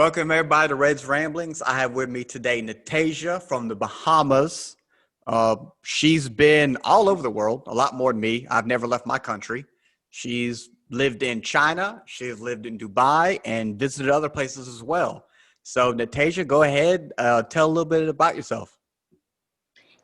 Welcome everybody to Red's Ramblings. I have with me today Natajia from the Bahamas. She's been all over the world, a lot more than me. I've never left my country. She's lived in China, she's lived in Dubai, and visited other places as well. So Natajia, go ahead, tell a little bit about yourself.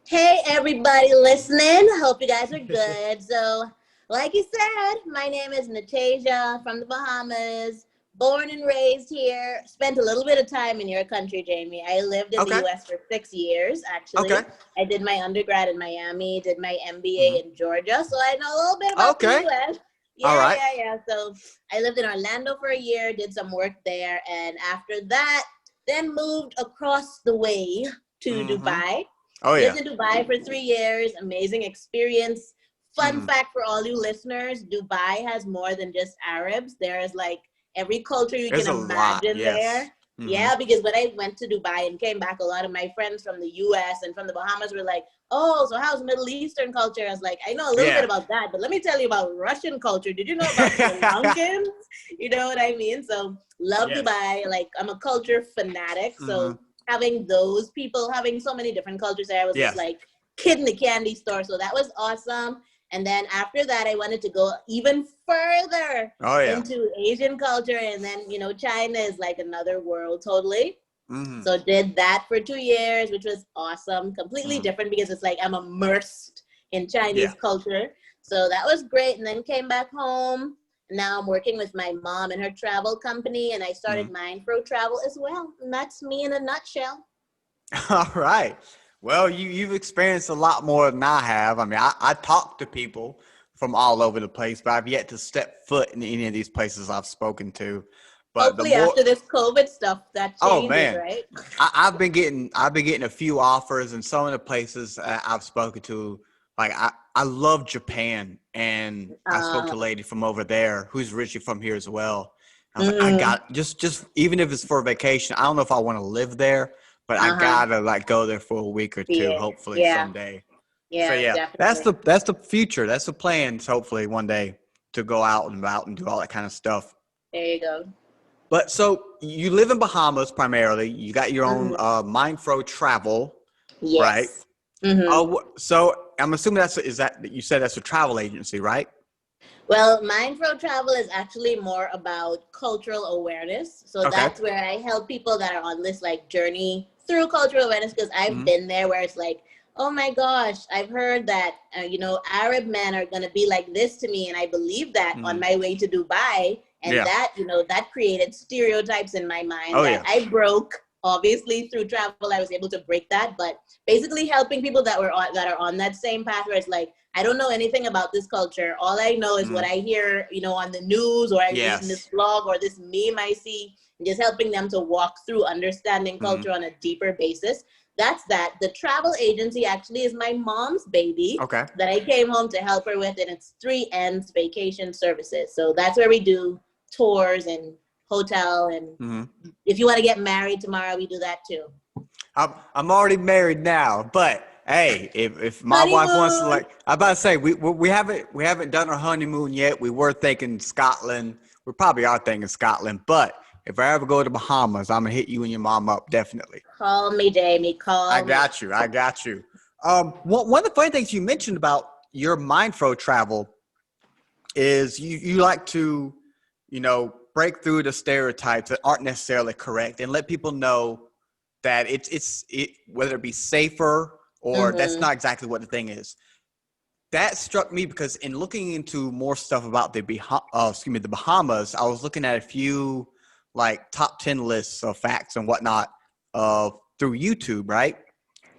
Hey, everybody listening. Hope you guys are good. So, like you said, my name is Natajia from the Bahamas, born and raised here. Spent a little bit of time in your country, Jamie. I lived in the US for 6 years, actually. Okay. I did my undergrad in Miami, did my MBA in Georgia. So, I know a little bit about the US. All right. Yeah. So, I lived in Orlando for a year, did some work there. And after that, then moved across the way to Dubai. Oh, yeah. Lived in Dubai for 3 years. Amazing experience. Fun fact for all you listeners, Dubai has more than just Arabs. There's like every culture you can imagine there. Yeah, because when I went to Dubai and came back, a lot of my friends from the US and from the Bahamas were like, oh, so how's Middle Eastern culture? I was like, I know a little bit about that, but let me tell you about Russian culture. Did you know about Sri Lankans? You know what I mean? So love Dubai. Like, I'm a culture fanatic. So having those people, having so many different cultures there, I was just like kid in the candy store. So that was awesome. And then after that, I wanted to go even further into Asian culture. And then, you know, China is like another world totally. So did that for 2 years, which was awesome. Completely different because it's like I'm immersed in Chinese culture. So that was great. And then came back home. Now I'm working with my mom and her travel company, and I started Mindfro Travel as well. And that's me in a nutshell. All right. Well, you've experienced a lot more than I have. I mean, I talk to people from all over the place, but I've yet to step foot in any of these places I've spoken to. But hopefully after this COVID stuff, that changes, right? I've been getting a few offers, and some of the places I've spoken to, like I love Japan, and I spoke to a lady from over there who's originally from here as well. I was like, I got just even if it's for vacation, I don't know if I want to live there, but I gotta like go there for a week or two, hopefully someday. Yeah, So definitely. that's the future. That's the plans. Hopefully one day to go out and about and do all that kind of stuff. There you go. But so you live in Bahamas primarily. You got your own Mindfro Travel, right? So I'm assuming that you said that's a travel agency, right? Well, Mindfro Travel is actually more about cultural awareness. So that's where I help people that are on this like journey through cultural awareness, because I've been there where it's like, oh my gosh, I've heard that, you know, Arab men are going to be like this to me. And I believe that on my way to Dubai. And that, you know, that created stereotypes in my mind that I broke. Obviously, through travel, I was able to break that. But basically helping people that are on that same path where it's like, I don't know anything about this culture. All I know is what I hear, you know, on the news, or I read in this blog or this meme I see, and just helping them to walk through understanding culture on a deeper basis. That's that. The travel agency actually is my mom's baby that I came home to help her with, and it's 3 Ends Vacation Services. So that's where we do tours and hotel, and if you want to get married tomorrow, we do that too. I'm already married now, but hey, if my wife wants to, like, I'm about to say we haven't done our honeymoon yet. We were thinking Scotland. We probably are thinking Scotland, but if I ever go to Bahamas, I'm gonna hit you and your mom up, definitely. Call me, Jamie. I got you. One of the funny things you mentioned about your Mindfro Travel is you like to, you know, break through the stereotypes that aren't necessarily correct and let people know that it's whether it be safer or that's not exactly what the thing is. That struck me because in looking into more stuff about the Bahamas, I was looking at a few like top 10 lists of facts and whatnot through YouTube, right?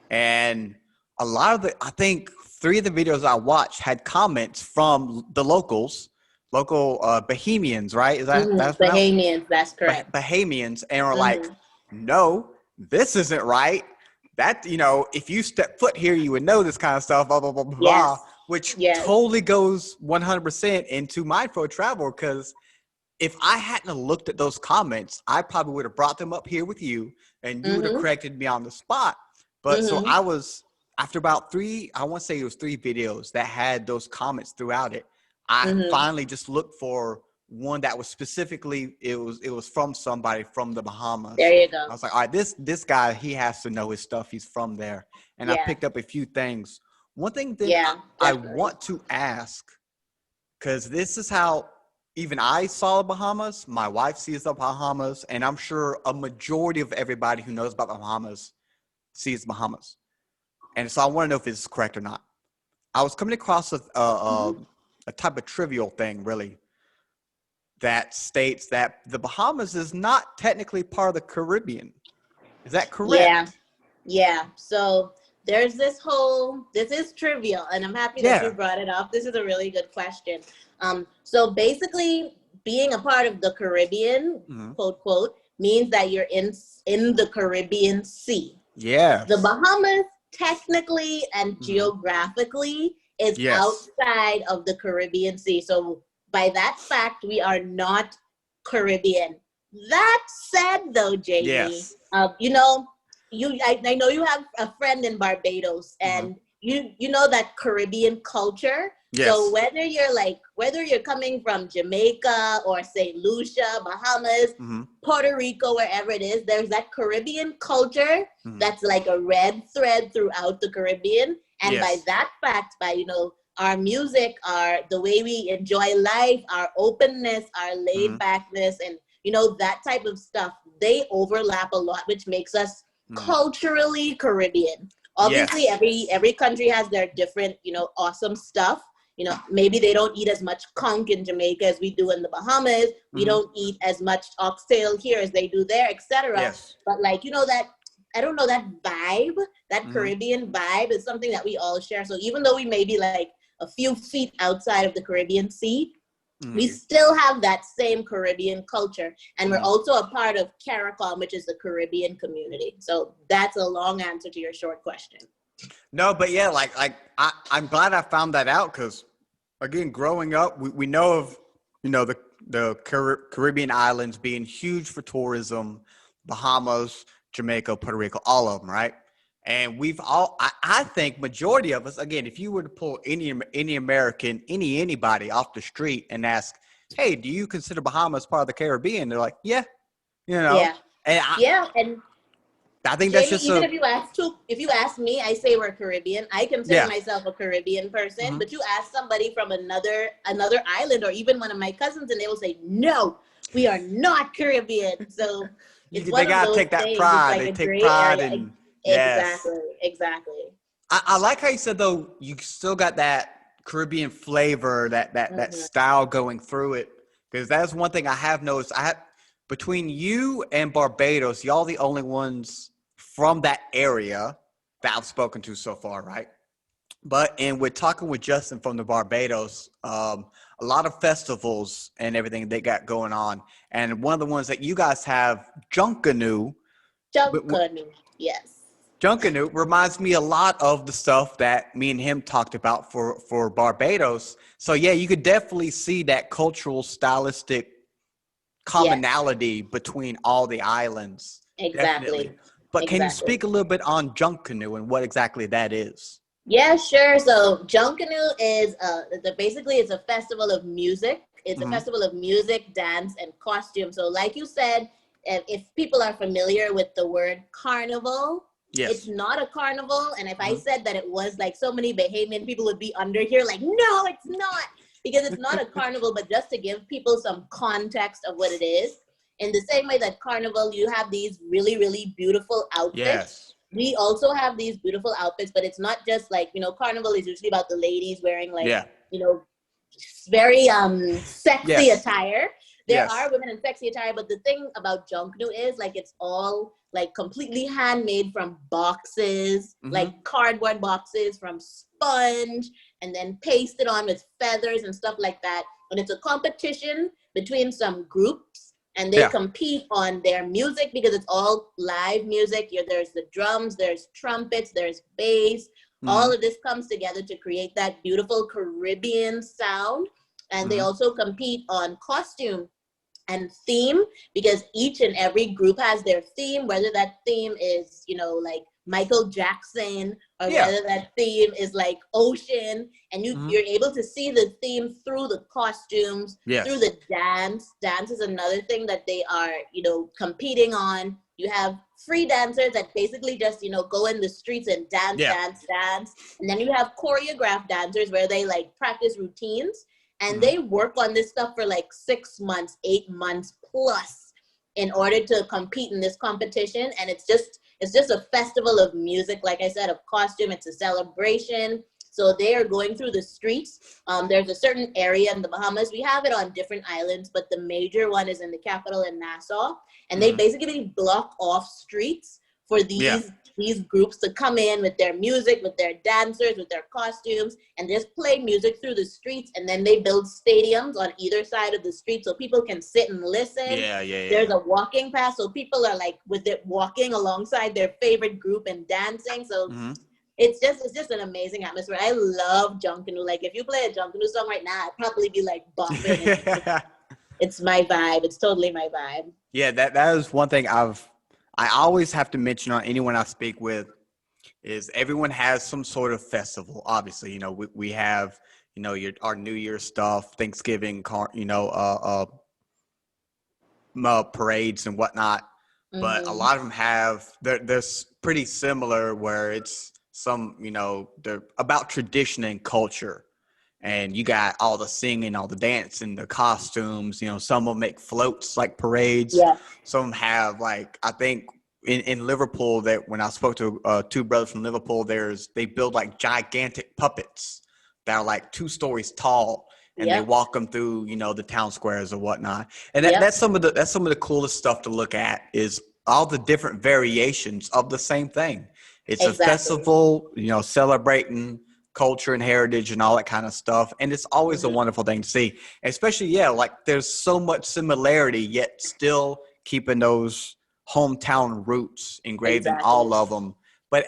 And a lot of I think 3 of the videos I watched had comments from the local Bahamians, right? Is that Bahamians? That's correct. Bahamians, and were like, no, this isn't right. That, you know, if you step foot here, you would know this kind of stuff, blah, blah, blah, blah, which totally goes 100% into Mindful Travel. Because if I hadn't looked at those comments, I probably would have brought them up here with you, and you would have corrected me on the spot. But so I was, after about 3, I want to say it was 3 videos that had those comments throughout it. I finally just looked for one that was specifically, it was from somebody from the Bahamas. There you go. I was like, all right, this guy, he has to know his stuff. He's from there. And I picked up a few things. One thing that I want to ask, because this is how even I saw the Bahamas, my wife sees the Bahamas, and I'm sure a majority of everybody who knows about the Bahamas sees the Bahamas. And so I want to know if this is correct or not. I was coming across a type of trivial thing, really, that states that the Bahamas is not technically part of the Caribbean. Is that correct? Yeah. So there's this is trivial, and I'm happy that you brought it up. This is a really good question. So basically, being a part of the Caribbean, quote, quote, means that you're in the Caribbean Sea. Yeah. The Bahamas, technically and geographically, is outside of the Caribbean Sea. So by that fact, we are not Caribbean. That said, though, Jamie, you know, I know you have a friend in Barbados, and you know that Caribbean culture. Yes. So whether you're coming from Jamaica or St. Lucia, Bahamas, Puerto Rico, wherever it is, there's that Caribbean culture that's like a red thread throughout the Caribbean. And by that fact, by, you know, our music, the way we enjoy life, our openness, our laid backness, and, you know, that type of stuff, they overlap a lot, which makes us culturally Caribbean. Obviously, every country has their different, you know, awesome stuff. You know, maybe they don't eat as much conch in Jamaica as we do in the Bahamas. We don't eat as much oxtail here as they do there, etc. Yes. But like, you know, that, I don't know, that vibe, that Caribbean vibe is something that we all share. So even though we may be like a few feet outside of the Caribbean Sea, we still have that same Caribbean culture. And we're also a part of CARICOM, which is the Caribbean community. So that's a long answer to your short question. No, but yeah, like I'm glad I found that out, because again, growing up, we know of, you know, the Caribbean islands being huge for tourism, Bahamas, Jamaica, Puerto Rico, all of them, right? And we've all, I think majority of us, again, if you were to pull any American, anybody off the street and ask, hey, do you consider Bahamas part of the Caribbean? They're like, yeah, you know. Yeah. And I think Jamie, that's just even if you ask me, I say we're Caribbean. I consider myself a Caribbean person, but you ask somebody from another island, or even one of my cousins, and they will say, no, we are not Caribbean. So it's they gotta take that pride. They take pride in exactly. I like how you said, though, you still got that Caribbean flavor, that style going through it, because that's one thing I have noticed. Between you and Barbados, y'all the only ones from that area that I've spoken to so far, right? And we're talking with Justin from the Barbados, a lot of festivals and everything they got going on. And one of the ones that you guys have, Junkanoo. Yes. Junkanoo reminds me a lot of the stuff that me and him talked about for Barbados. So yeah, you could definitely see that cultural, stylistic commonality between all the islands. Exactly. Definitely. But can you speak a little bit on Junkanoo and what exactly that is? Yeah, sure. So Junkanoo is basically it's a festival of music. It's a festival of music, dance, and costume. So like you said, if people are familiar with the word carnival, it's not a carnival. And if I said that it was, like, so many Bahamian people would be under here like, no, it's not. Because it's not a carnival, but just to give people some context of what it is. In the same way that carnival, you have these really, really beautiful outfits. Yes. We also have these beautiful outfits, but it's not just like, you know, carnival is usually about the ladies wearing like, you know, very sexy attire. There are women in sexy attire, but the thing about Junkanoo is like it's all like completely handmade from boxes, like cardboard boxes from sponge, and then pasted on with feathers and stuff like that. And it's a competition between some groups, and they compete on their music because it's all live music. There's the drums, there's trumpets, there's bass. All of this comes together to create that beautiful Caribbean sound. And they also compete on costume and theme, because each and every group has their theme, whether that theme is, you know, like Michael Jackson, or whether that theme is like ocean, and you're able to see the theme through the costumes, through the dance. Dance is another thing that they are, competing on. You have free dancers that basically just, go in the streets and dance. And then you have choreographed dancers where they like practice routines, and they work on this stuff for like 6 months, 8 months plus in order to compete in this competition. And it's just a festival of music, like I said, of costume. It's a celebration. So they are going through the streets. There's a certain area in the Bahamas. We have it on different islands, but the major one is in the capital in Nassau. And they basically block off streets for these groups to come in with their music, with their dancers, with their costumes, and just play music through the streets. And then they build stadiums on either side of the street so people can sit and listen. There's a walking path, so people are like with it walking alongside their favorite group and dancing. So it's just an amazing atmosphere. I love Junkanoo. Like if you play a Junkanoo song right now, I'd probably be like bumping it. It's my vibe. It's totally my vibe. Yeah, that is one thing I always have to mention on anyone I speak with is everyone has some sort of festival. Obviously, we have, our New Year stuff, Thanksgiving, parades and whatnot. But a lot of them have, they're pretty similar where it's some, they're about tradition and culture. And you got all the singing, all the dancing, the costumes. Some will make floats like parades. Yeah. Some have like, I think in Liverpool, that when I spoke to two brothers from Liverpool, they build like gigantic puppets that are like 2 stories tall, and they walk them through the town squares or whatnot. And that's some of the coolest stuff to look at, is all the different variations of the same thing. It's a festival, celebrating culture and heritage and all that kind of stuff, and it's always a wonderful thing to see, especially like there's so much similarity yet still keeping those hometown roots engraved in all of them. But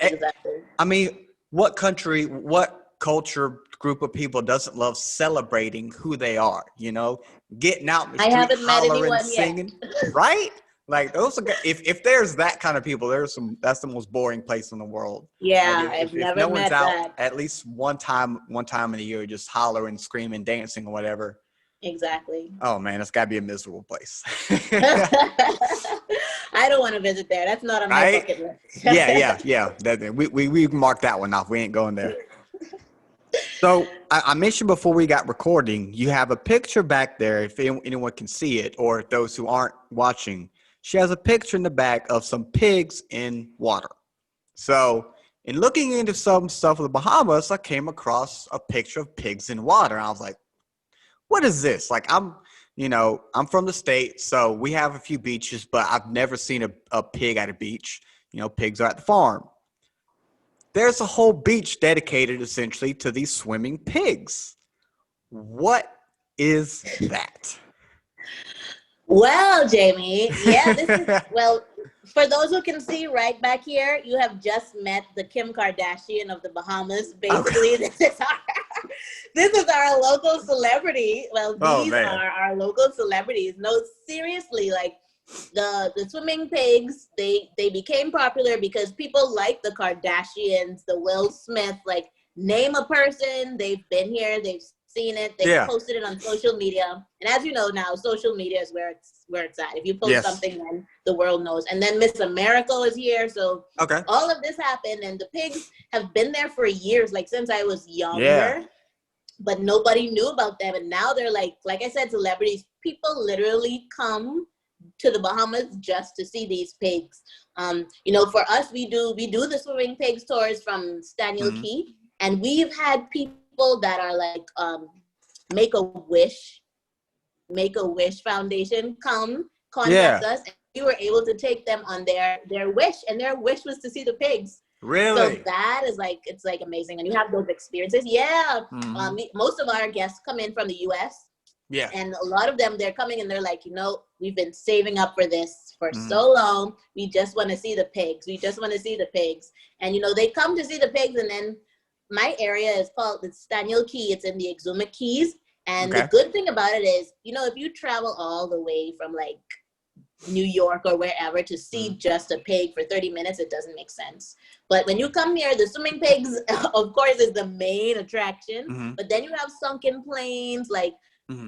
I mean, what culture group of people doesn't love celebrating who they are, getting out in the street hollering, singing, right? Like those are, if there's that kind of people, that's the most boring place in the world. Yeah, like if no one's out at least one time in a year just hollering, screaming, dancing or whatever. Exactly. Oh man, it's gotta be a miserable place. I don't want to visit there. That's not on my bucket list. yeah. We marked that one off. We ain't going there. So I mentioned before we got recording, you have a picture back there, if anyone can see it, or those who aren't watching. She has a picture in the back of some pigs in water. So in looking into some stuff of the Bahamas, I came across a picture of pigs in water. And I was like, what is this? Like, I'm from the States, so we have a few beaches, but I've never seen a pig at a beach. Pigs are at the farm. There's a whole beach dedicated essentially to these swimming pigs. What is that? Well, Jamie, for those who can see right back here, you have just met the Kim Kardashian of the Bahamas. Basically, this is our local celebrity. Well, these are our local celebrities. No, seriously, like the swimming pigs, they became popular because people like the Kardashians, the Will Smith, like name a person, they've been here, they've seen it, they posted it on social media. And as you know now, social media is where it's at. If you post something, then the world knows. And then Miss America is here. So all of this happened, and the pigs have been there for years, like since I was younger. But nobody knew about them. And now they're like I said, celebrities. People literally come to the Bahamas just to see these pigs. For us, we do the swimming pigs tours from Staniel Key, and we've had people that are like Make a Wish Foundation come contact us, and we were able to take them on their wish, and their wish was to see the pigs. Really? So that is it's amazing, and you have those experiences. Most of our guests come in from the US. Yeah. And a lot of them, they're coming and they're like, we've been saving up for this for so long. We just want to see the pigs. And, they come to see the pigs. And then my area is called the Staniel Key. It's in the Exuma Keys. And the good thing about it is, if you travel all the way from New York or wherever to see just a pig for 30 minutes, it doesn't make sense. But when you come here, the swimming pigs, of course, is the main attraction. But then you have sunken plains, like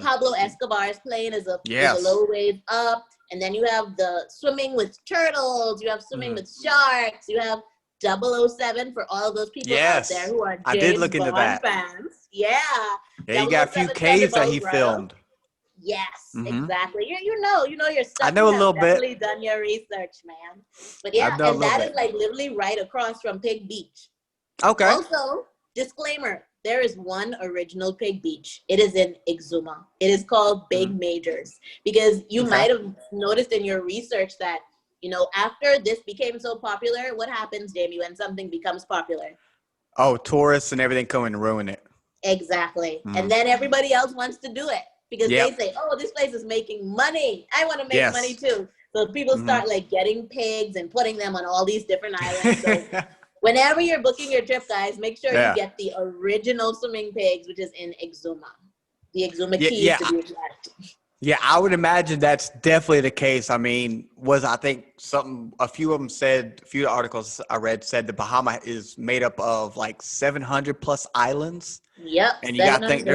Pablo Escobar's plane is a little ways up. And then you have the swimming with turtles. You have swimming with sharks. You have 007 for all of those people out there who are James Bond fans. Yeah, you got a few caves that he filmed. Yes, exactly. You know your stuff. I know a little bit. Definitely done your research, man. But yeah, and that is like literally right across from Pig Beach. Okay. Also, disclaimer: there is one original Pig Beach. It is in Exuma. It is called Big Majors because you might have noticed in your research that after this became so popular, what happens, Jamie, when something becomes popular? Oh, tourists and everything come and ruin it. Exactly, and then everybody else wants to do it. Because they say, oh, this place is making money. I want to make money too. So people start like getting pigs and putting them on all these different islands. So whenever you're booking your trip, guys, make sure you get the original swimming pigs, which is in Exuma. The Exuma Keys to be exact. Yeah, I would imagine that's definitely the case. I mean, a few of them said, a few articles I read said the Bahamas is made up of like 700 plus islands. Yep. And you got to think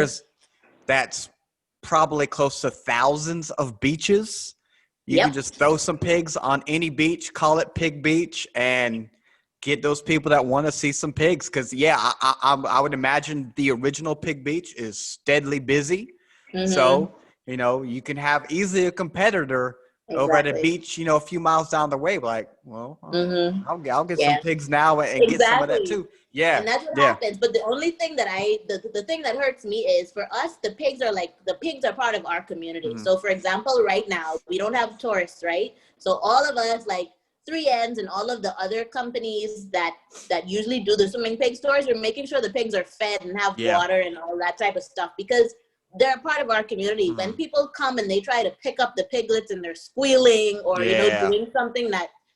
that's probably close to thousands of beaches. You can just throw some pigs on any beach, call it Pig Beach, and get those people that want to see some pigs. Because I would imagine the original Pig Beach is steadily busy. So you can have easily a competitor over at a beach, a few miles down the way. Like, well, I'll get some pigs now and get some of that too. Yeah, and that's what happens. But the only thing that the thing that hurts me is for us, the pigs are part of our community. So, for example, right now we don't have tourists, right? So all of us, like 3Ns and all of the other companies that usually do the swimming pig tours, are making sure the pigs are fed and have water and all that type of stuff because they're a part of our community. When people come and they try to pick up the piglets and they're squealing or doing something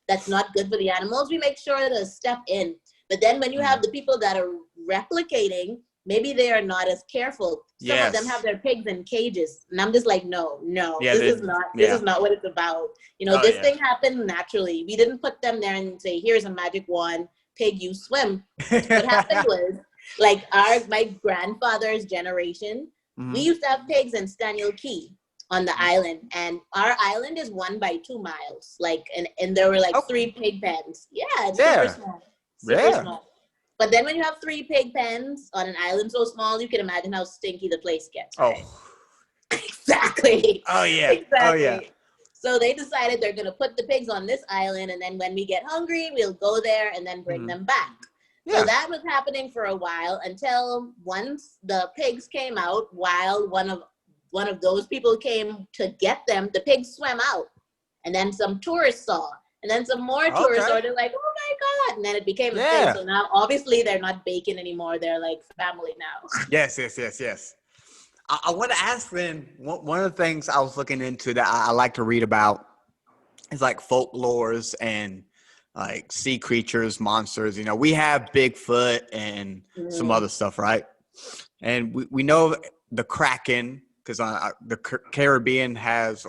that's not good for the animals, we make sure to step in. But then when you have the people that are replicating, maybe they are not as careful. Some of them have their pigs in cages. And I'm just like, no, this is not what it's about. This thing happened naturally. We didn't put them there and say, here's a magic wand, pig, you swim. What happened was, like my grandfather's generation, we used to have pigs in Staniel Key on the island. And our island is 1 by 2 miles. And there were 3 pig pens. Yeah, it's super small. Super small. But then when you have 3 pig pens on an island so small, you can imagine how stinky the place gets. Right? Oh, exactly. Oh yeah. Exactly. Oh yeah. So they decided they're going to put the pigs on this island, and then when we get hungry, we'll go there and then bring them back. Yeah. So that was happening for a while until once the pigs came out, while one of those people came to get them, the pigs swam out, and then some tourists saw. And then some more tourists started like, oh my God. And then it became a thing. So now, obviously, they're not bacon anymore. They're like family now. Yes. I want to ask then, one of the things I was looking into that I like to read about is like folklores and like sea creatures, monsters. We have Bigfoot and some other stuff, right? And we know the Kraken because the Caribbean has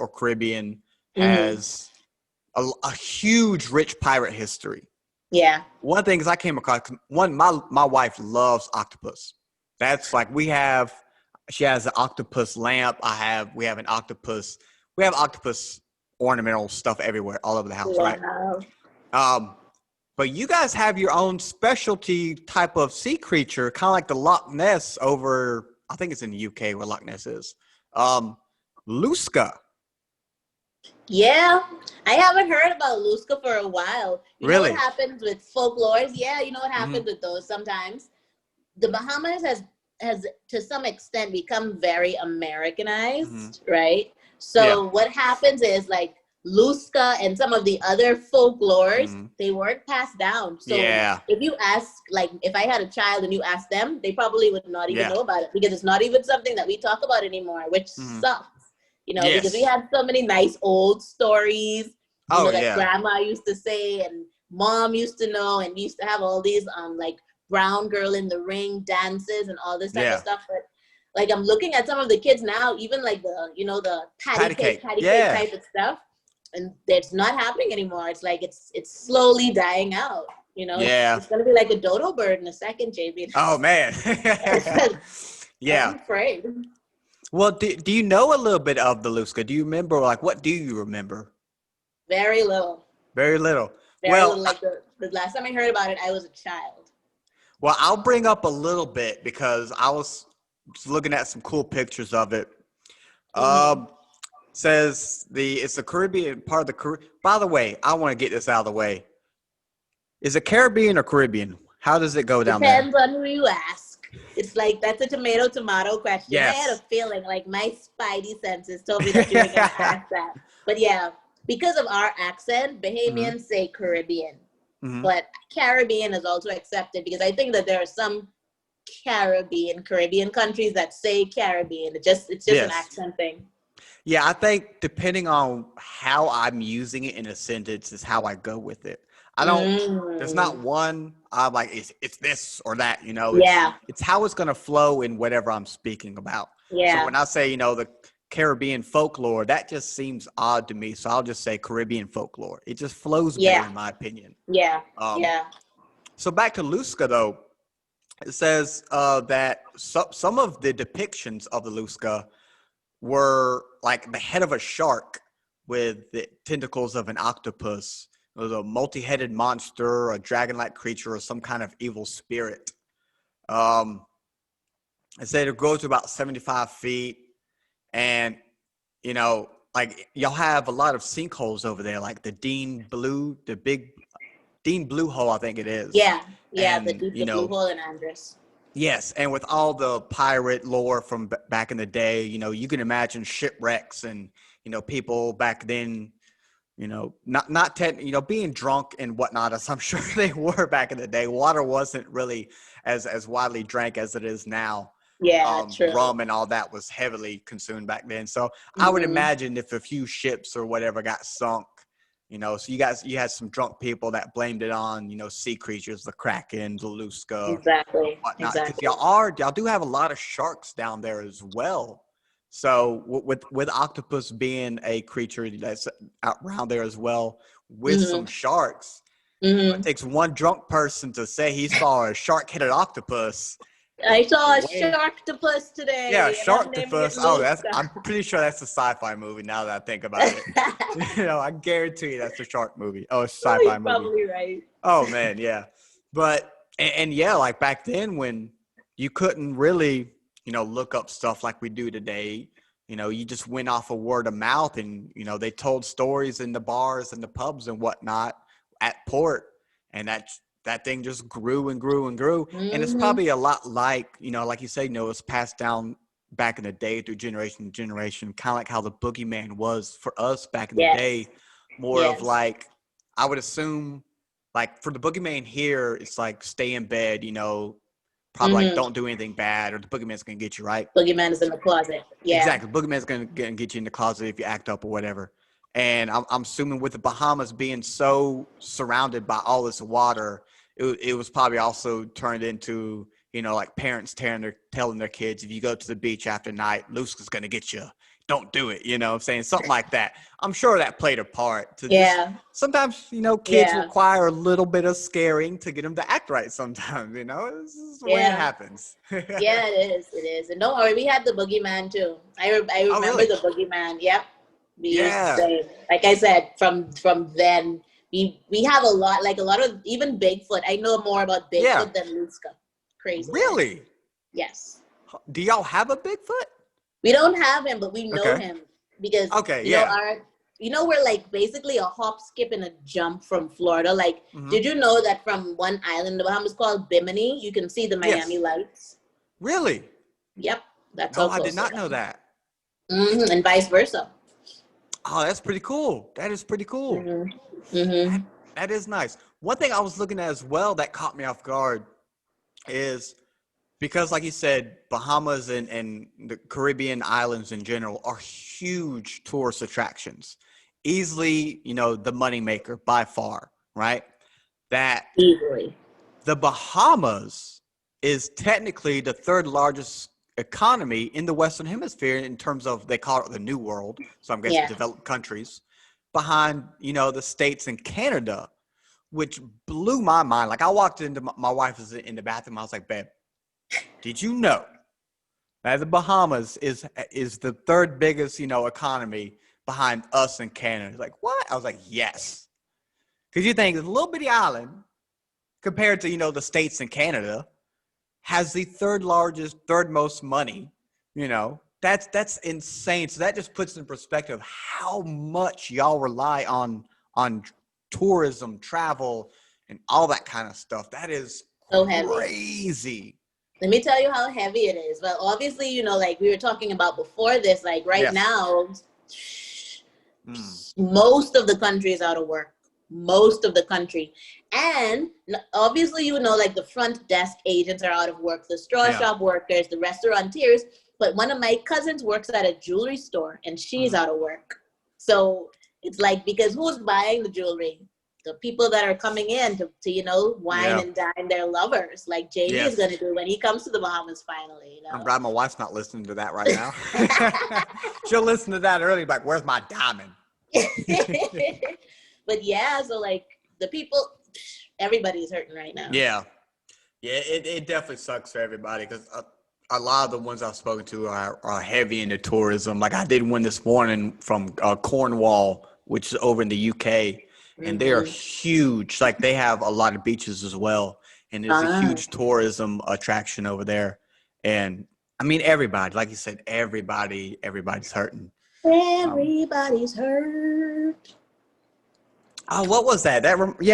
a huge, rich pirate history. Yeah. One of the things I came across, my wife loves octopus. That's like she has an octopus lamp. We have octopus ornamental stuff everywhere, all over the house, right? But you guys have your own specialty type of sea creature, kind of like the Loch Ness over, I think it's in the UK where Loch Ness is. Luska. Yeah, I haven't heard about Luska for a while. You really? know what happens with folklores? Yeah, you know what happens with those sometimes? The Bahamas has to some extent become very Americanized, right? So what happens is like Luska and some of the other folklores, they weren't passed down. So if you ask, like if I had a child and you asked them, they probably would not even know about it because it's not even something that we talk about anymore, which sucks. Because we had so many nice old stories, that grandma used to say and mom used to know, and we used to have all these like brown girl in the ring dances and all this type of stuff. But like I'm looking at some of the kids now, even like the patty cake type of stuff. and it's not happening anymore. It's like it's slowly dying out. You know, Yeah. it's gonna be like a dodo bird in a second, JB. Oh man. Yeah. I'm afraid. Well, do you know a little bit of the Luska? Do you remember, like, what do you remember? Very little. Very little. Very little. Like the last time I heard about it, I was a child. Well, I'll bring up a little bit because I was looking at some cool pictures of it. Says it's the Caribbean part of the Caribbean. By the way, I want to get this out of the way. Is it Caribbean or Caribbean? How does it go down there? Depends on who you ask. It's like, that's a tomato question. Yes. I had a feeling, like my spidey senses told me that you were going to ask that. But yeah, because of our accent, Bahamians say Caribbean. But Caribbean is also accepted because I think that there are some Caribbean countries that say Caribbean. It's just an accent thing. Yeah, I think depending on how I'm using it in a sentence is how I go with it. I don't. There's not one. I'm like it's this or that. You know. It's how it's gonna flow in whatever I'm speaking about. Yeah. So when I say the Caribbean folklore, that just seems odd to me. So I'll just say Caribbean folklore. It just flows better, in my opinion. Yeah. So back to Luska though, it says that some of the depictions of the Luska were like the head of a shark with the tentacles of an octopus. It was a multi-headed monster, a dragon-like creature, or some kind of evil spirit. It said it grows to about 75 feet. And, like y'all have a lot of sinkholes over there, like the big Dean Blue Hole, I think it is. Yeah, and, the Blue Hole in Andros. Yes, and with all the pirate lore from back in the day, you can imagine shipwrecks and, people back then, being drunk and whatnot, as I'm sure they were back in the day. Water wasn't really as widely drank as it is now. Yeah, true. Rum and all that was heavily consumed back then. So I would imagine if a few ships or whatever got sunk, so you had some drunk people that blamed it on, sea creatures, the Kraken, the Luska, exactly, whatnot. Because y'all do have a lot of sharks down there as well. So with octopus being a creature that's out around there as well, with some sharks, it takes one drunk person to say he saw a shark-headed octopus. I saw a sharktopus today. Yeah, sharktopus. I'm pretty sure that's a sci-fi movie now that I think about it. I guarantee you that's a shark movie. Oh, it's a sci-fi movie. Probably right. Oh man, yeah. But and yeah, like back then when you couldn't really, look up stuff like we do today, you just went off of word of mouth and, they told stories in the bars and the pubs and whatnot at port, and that thing just grew and grew and grew. And it's probably a lot like, like you say, it's passed down back in the day through generation to generation, kind of like how the boogeyman was for us back in the day. More of like, I would assume, like for the boogeyman here, it's like stay in bed, probably like don't do anything bad, or the boogeyman's going to get you, right? Boogeyman is in the closet. Yeah. Exactly. Boogeyman's going to get you in the closet if you act up or whatever. And I'm assuming with the Bahamas being so surrounded by all this water, it was probably also turned into, like parents telling their kids, if you go to the beach after night, Luska's going to get you. Don't do it. I'm saying something like that. I'm sure that played a part. Sometimes, kids require a little bit of scaring to get them to act right sometimes, This is the way it happens. Yeah, it is. It is. And don't worry, we had the boogeyman too. I remember the boogeyman. Yep. We used to say, like I said, from then, we have a lot of even Bigfoot. I know more about Bigfoot than Luska. Crazy. Really? Yes. Do y'all have a Bigfoot? We don't have him, but we know him because we're like basically a hop, skip, and a jump from Florida. Like, did you know that from one island in the Bahamas called Bimini, you can see the Miami lights? Really? Yep. That's no, I did not know that. And vice versa. Oh, that's pretty cool. That is pretty cool. That is nice. One thing I was looking at as well that caught me off guard is because, like you said, Bahamas and the Caribbean islands in general are huge tourist attractions. Easily, the moneymaker by far, right? That easily. The Bahamas is technically the third largest economy in the Western Hemisphere in terms of, they call it the New World. So I'm guessing developed countries. behind, the States and Canada, which blew my mind. Like I walked into my wife was in the bathroom. I was like, babe, did you know that the Bahamas is the third biggest, economy behind us and Canada? Like, what? I was like, yes. Because you think it's a little bitty island compared to, the States and Canada has the third most money, That's insane. So that just puts in perspective how much y'all rely on tourism, travel, and all that kind of stuff. That is so crazy. Heavy. Let me tell you how heavy it is. Well, obviously, like we were talking about before this, like right now, most of the country is out of work. Most of the country. And obviously, like the front desk agents are out of work, the straw shop workers, the restaurateurs. But one of my cousins works at a jewelry store and she's out of work. So it's like, because who's buying the jewelry? The people that are coming in to wine and dine their lovers, like Jamie is going to do when he comes to the Bahamas finally. I'm glad my wife's not listening to that right now. She'll listen to that early, like, where's my diamond? But yeah, so like the people, everybody's hurting right now. Yeah, it definitely sucks for everybody because a lot of the ones I've spoken to are heavy into tourism. Like I did one this morning from Cornwall, which is over in the UK, and they are huge. Like they have a lot of beaches as well, and there's a huge tourism attraction over there. And I mean, everybody, like you said, everybody's hurting. Everybody's hurt. Oh, what was that?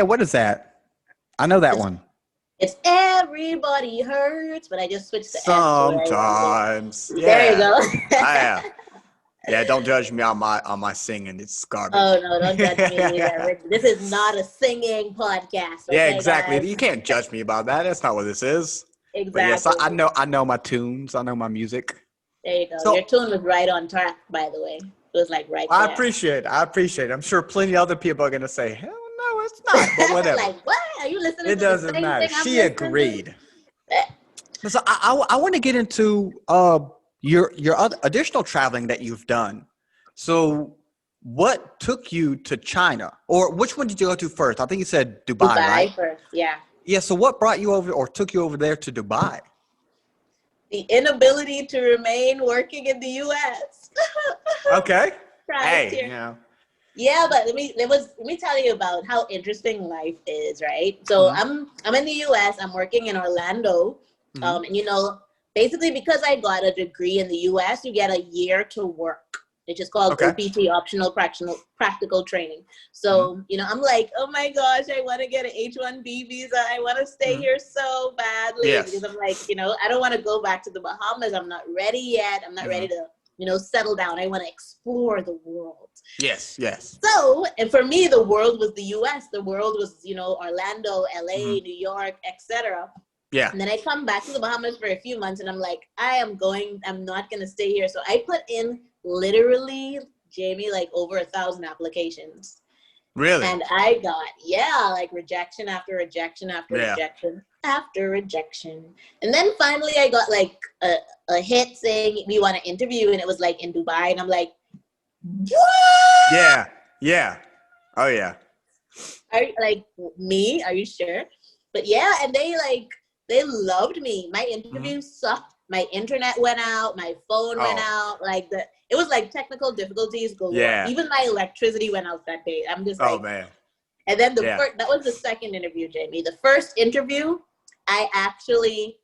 What is that? I know that one. It's Everybody Hurts, but I just switched to sometimes. There you go. Yeah, don't judge me on my singing. It's garbage. Oh no, don't judge me either. This is not a singing podcast. Okay, yeah, exactly. Guys? You can't judge me about that. That's not what this is. Exactly. But yes, I know my tunes. I know my music. There you go. So, your tune was right on track, by the way. It was like right there. I appreciate it. I'm sure plenty of other people are going to say, hell no, it's not. But whatever. Like, what? Are you listening it to the same doesn't matter. She agreed. So I want to get into your other additional traveling that you've done. So what took you to China? Or which one did you go to first? I think you said Dubai, right? Dubai first, yeah. Yeah, so what brought you over or took you over there to Dubai? The inability to remain working in the U.S. Okay. Hey, Yeah, but let me tell you about how interesting life is, right? So I'm in the U.S. I'm working in Orlando, and basically because I got a degree in the U.S., you get a year to work. It's just called OPT, optional practical training. So, I'm like, oh my gosh, I want to get an H-1B visa. I want to stay here so badly. Yes. Because I'm like, I don't want to go back to the Bahamas. I'm not ready yet. I'm not ready to, settle down. I want to explore the world. Yes. So, and for me, the world was the U.S. The world was, Orlando, L.A., New York, etc. Yeah. And then I come back to the Bahamas for a few months and I'm like, I'm not going to stay here. So I put in literally, Jamie, like over 1,000 applications. Really? And I got, like rejection after rejection after rejection after rejection. And then finally I got like a hit saying, we want to interview. And it was like in Dubai. And I'm like, what? Yeah. Oh, yeah. Are you, like, me? Are you sure? But and they loved me. My interview sucked. My internet went out. My phone went out. Like it was like technical difficulties galore. Yeah. Even my electricity went out that day. I'm just like, oh man. And then that was the second interview, Jamie. The first interview, I actually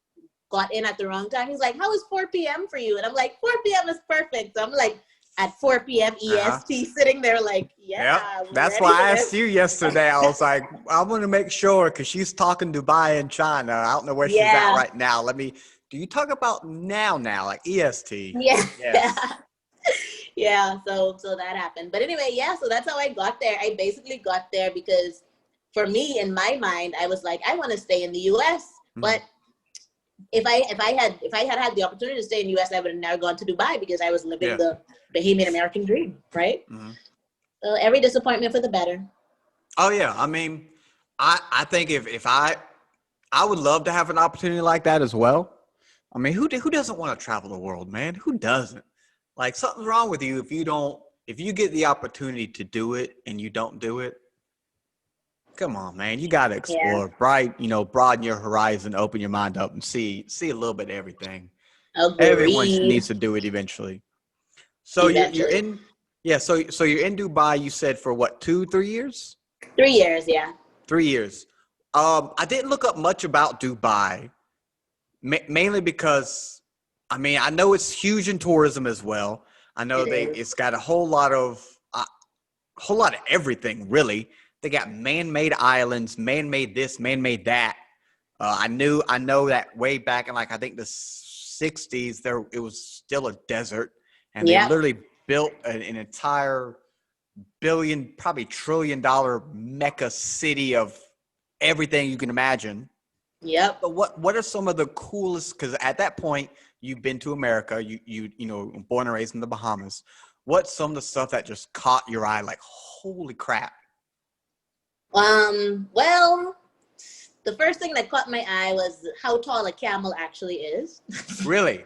got in at the wrong time. He's like, how is 4 p.m. for you? And I'm like, 4 p.m. is perfect. So I'm like, at 4 p.m. EST, sitting there like, That's why I asked you yesterday. I was like, I want to make sure because she's talking Dubai and China. I don't know where she's at right now. Do you talk about now, like EST? Yeah. Yes. Yeah. So that happened. But anyway, so that's how I got there. I basically got there because for me, in my mind, I was like, I want to stay in the US. But if I had the opportunity to stay in the US, I would have never gone to Dubai because I was living the Bahamian American dream, right? So every disappointment for the better. Oh yeah, I mean, I think if I would love to have an opportunity like that as well. I mean, who doesn't want to travel the world, man? Who doesn't? Like something's wrong with you if you don't if you get the opportunity to do it and you don't do it, come on, man. You got to explore, broaden your horizon, open your mind up and see a little bit of everything. Everyone needs to do it eventually. So you're in, so you're in Dubai, you said, for what, 2-3 years? 3 years, yeah. 3 years. I didn't look up much about Dubai, mainly because, I mean, I know it's huge in tourism as well. I know it's got a whole lot of everything, really. They got man-made islands, man-made this, man-made that. I know that way back in, like, I think the 60s, it was still a desert, and they literally built an entire billion, probably $1 trillion mecca city of everything you can imagine. Yep. But what are some of the coolest? Because at that point, you've been to America. You know, born and raised in the Bahamas. What's some of the stuff that just caught your eye? Like, holy crap! Well, the first thing that caught my eye was how tall a camel actually is. Really?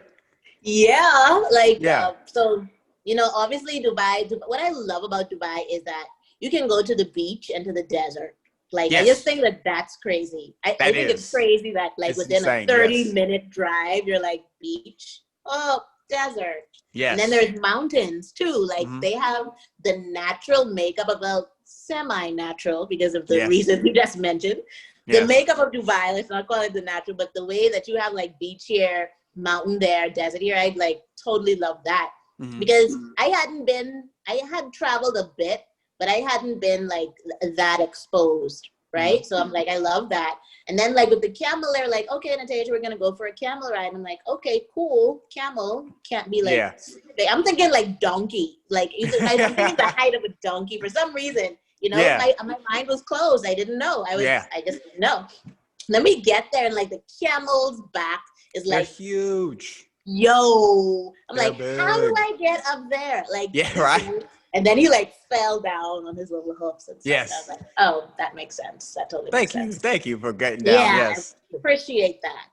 Yeah. Like, so, you know, obviously Dubai, what I love about Dubai is that you can go to the beach and to the desert. Like, I just think that's crazy. I think it's crazy that, like, it's within a 30-minute drive, you're like, beach, desert. Yes. And then there's mountains too. Like, they have the natural makeup of a semi-natural, because of the reason you just mentioned. The makeup of Dubai, let's not call it the natural, but the way that you have, like, beach here, mountain there, desert here, I like totally love that. Because I had traveled a bit, but I hadn't been like that exposed, right? So I'm like, I love that. And then, like, with the camel, they're like, okay, Natasha, we're gonna go for a camel ride. I'm like, okay, cool. Camel can't be like, I'm thinking like donkey. Like, I'm thinking the height of a donkey for some reason. You know, my mind was closed. I didn't know. I just didn't know. Then we get there, and like the camel's back is like huge. Yo, I'm They're like, big. How do I get up there? Like, right. And then he like fell down on his little hoofs and stuff. Yes. And I was like, oh, that makes sense. That totally makes sense. Thank you for getting down. Yeah, yes. I appreciate that.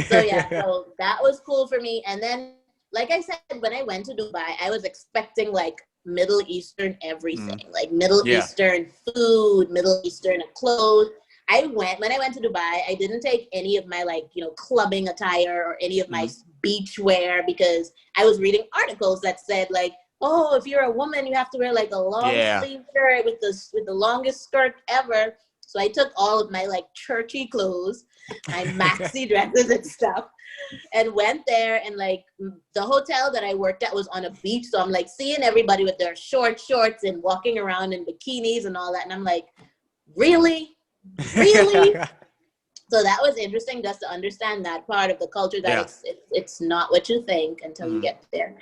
So so that was cool for me. And then, like I said, when I went to Dubai, I was expecting like Middle Eastern everything, like Middle Eastern food, Middle Eastern clothes. When I went to Dubai, I didn't take any of my, like, you know, clubbing attire or any of my beach wear, because I was reading articles that said, like, oh, if you're a woman, you have to wear like a long sleeve shirt with the longest skirt ever. So I took all of my like churchy clothes, my maxi dresses and stuff, and went there. And like the hotel that I worked at was on a beach, so I'm like seeing everybody with their shorts and walking around in bikinis and all that, and I'm like, really? So that was interesting, just to understand that part of the culture, that it's not what you think until you get there.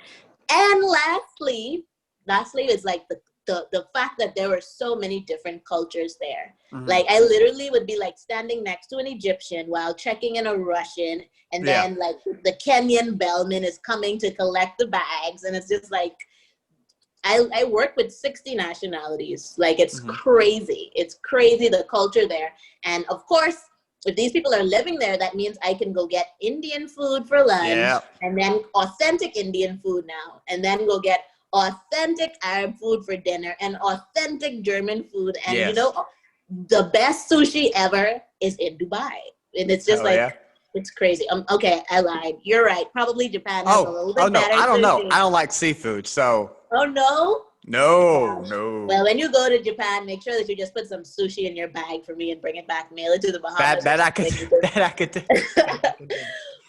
And lastly is like the fact that there were so many different cultures there. Like, I literally would be like standing next to an Egyptian while checking in a Russian, and then like the Kenyan bellman is coming to collect the bags, and it's just like, I work with 60 nationalities. Like, it's crazy. It's crazy, the culture there. And of course, if these people are living there, that means I can go get Indian food for lunch, and then authentic Indian food now, and then go get authentic Arab food for dinner, and authentic German food. And you know, the best sushi ever is in Dubai. And it's just it's crazy. Okay, I lied. You're right. Probably Japan has a little bit better I don't sushi. know. I don't like seafood, so. Oh, no? No. Well, when you go to Japan, make sure that you just put some sushi in your bag for me and bring it back, mail it to the Bahamas. That I could do.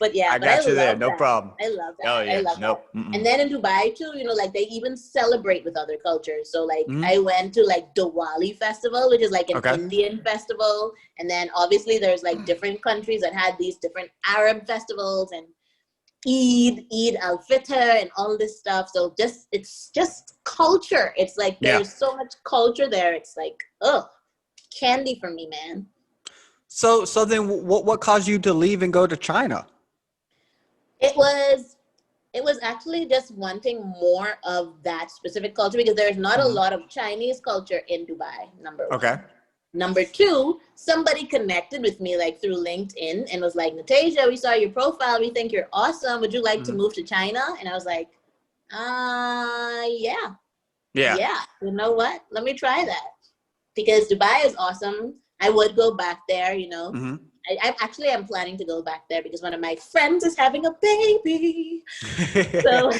But yeah, I got you there. No problem. I love that. Oh, yeah. I love that. And then in Dubai too, you know, like they even celebrate with other cultures. So like I went to like Diwali festival, which is like an Indian festival. And then obviously there's like different countries that had these different Arab festivals, and Eid al-Fitr and all this stuff. So it's just culture. It's like there's so much culture there. It's like, candy for me, man. So then what caused you to leave and go to China? It was actually just wanting more of that specific culture, because there's not a lot of Chinese culture in Dubai, number one. Okay. Number two, somebody connected with me like through LinkedIn and was like, Natasha, we saw your profile. We think you're awesome. Would you like to move to China? And I was like, yeah. Yeah, you know what? Let me try that because Dubai is awesome. I would go back there, you know. Mm-hmm. I'm planning to go back there because one of my friends is having a baby. So,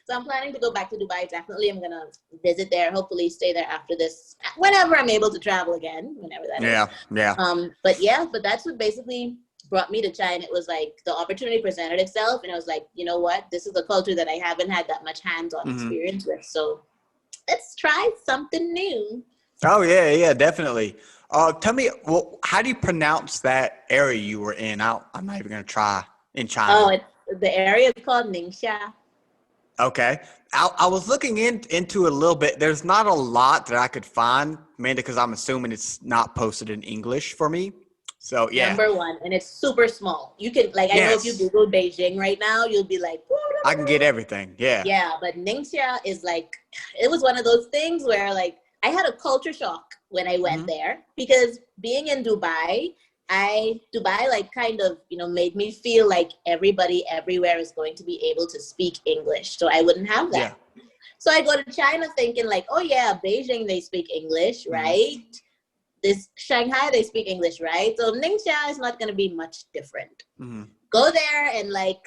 so I'm planning to go back to Dubai. Definitely, I'm gonna visit there. Hopefully, stay there after this. Whenever I'm able to travel again, whenever that is. Yeah. But that's what basically brought me to China. It was like the opportunity presented itself, and I was like, you know what? This is a culture that I haven't had that much hands-on experience with. So let's try something new. Oh yeah, definitely. Tell me, well, how do you pronounce that area you were in? I'm not even gonna try in China. Oh, the area is called Ningxia. Okay, I was looking into it a little bit. There's not a lot that I could find, mainly because I'm assuming it's not posted in English for me. So yeah. Number one, and it's super small. You can I know if you Google Beijing right now, you'll be like, I can get everything. Yeah. Yeah, but Ningxia is like, it was one of those things where like I had a culture shock when I went there because being in Dubai, Dubai like kind of, you know, made me feel like everybody everywhere is going to be able to speak English. So I wouldn't have that. Yeah. So I go to China thinking like, oh yeah, Beijing, they speak English, right? This Shanghai, they speak English, right? So Ningxia is not going to be much different. Go there and like,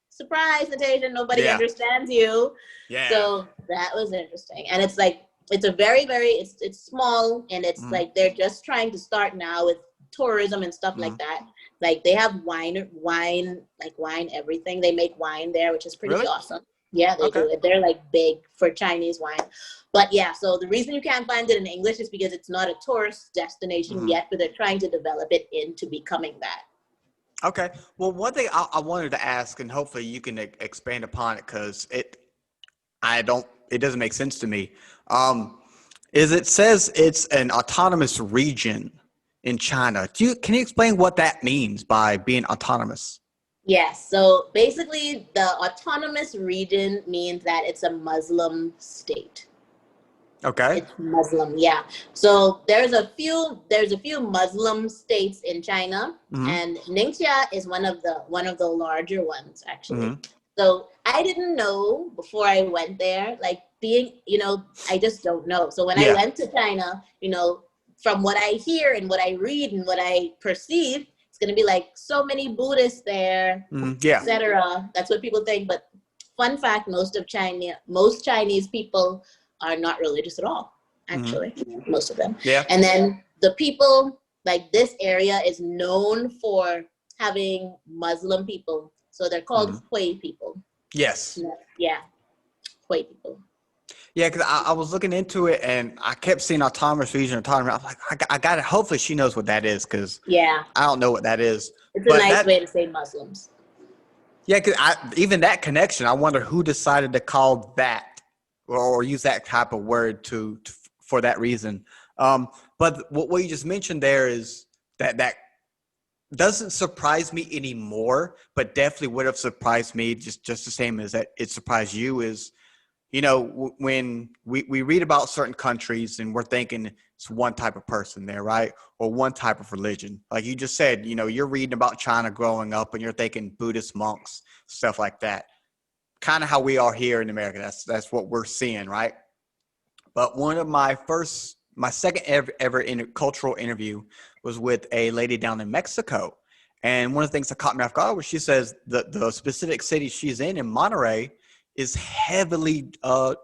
surprise, Natasha, nobody understands you. Yeah. So that was interesting. And it's like, it's a very, very, it's small and it's like, they're just trying to start now with tourism and stuff like that. Like they have wine, everything. They make wine there, which is pretty awesome. Yeah, they do it. They're like big for Chinese wine. But yeah, so the reason you can't find it in English is because it's not a tourist destination yet, but they're trying to develop it into becoming that. Okay. Well, one thing I wanted to ask, and hopefully you can expand upon it because it doesn't make sense to me. Is it says it's an autonomous region in China. Can you explain what that means by being autonomous? Yes. So basically the autonomous region means that it's a Muslim state. Okay. It's Muslim, yeah. So there's a few Muslim states in China, and Ningxia is one of the larger ones actually. So I didn't know before I went there, like being, you know, I just don't know. So when I went to China, you know, from what I hear and what I read and what I perceive, it's gonna be like so many Buddhists there, etc. That's what people think. But fun fact, most Chinese people are not religious at all, actually, most of them. Yeah. And then the people, like this area is known for having Muslim people. So they're called Hui people. Yes. Yeah, Hui people. Yeah, because I was looking into it and I kept seeing autonomous region. I'm like, I got it. Hopefully she knows what that is because I don't know what that is. It's a nice way to say Muslims. Yeah, because even that connection, I wonder who decided to call that or use that type of word for that reason. But what you just mentioned there is that doesn't surprise me anymore, but definitely would have surprised me just the same as that it surprised you is, you know, when we read about certain countries and we're thinking it's one type of person there, right? Or one type of religion. Like you just said, you know, you're reading about China growing up and you're thinking Buddhist monks, stuff like that. Kind of how we are here in America. That's what we're seeing, right? But one of my second ever cultural interview was with a lady down in Mexico. And one of the things that caught me off guard was she says the specific city she's in Monterey, is heavily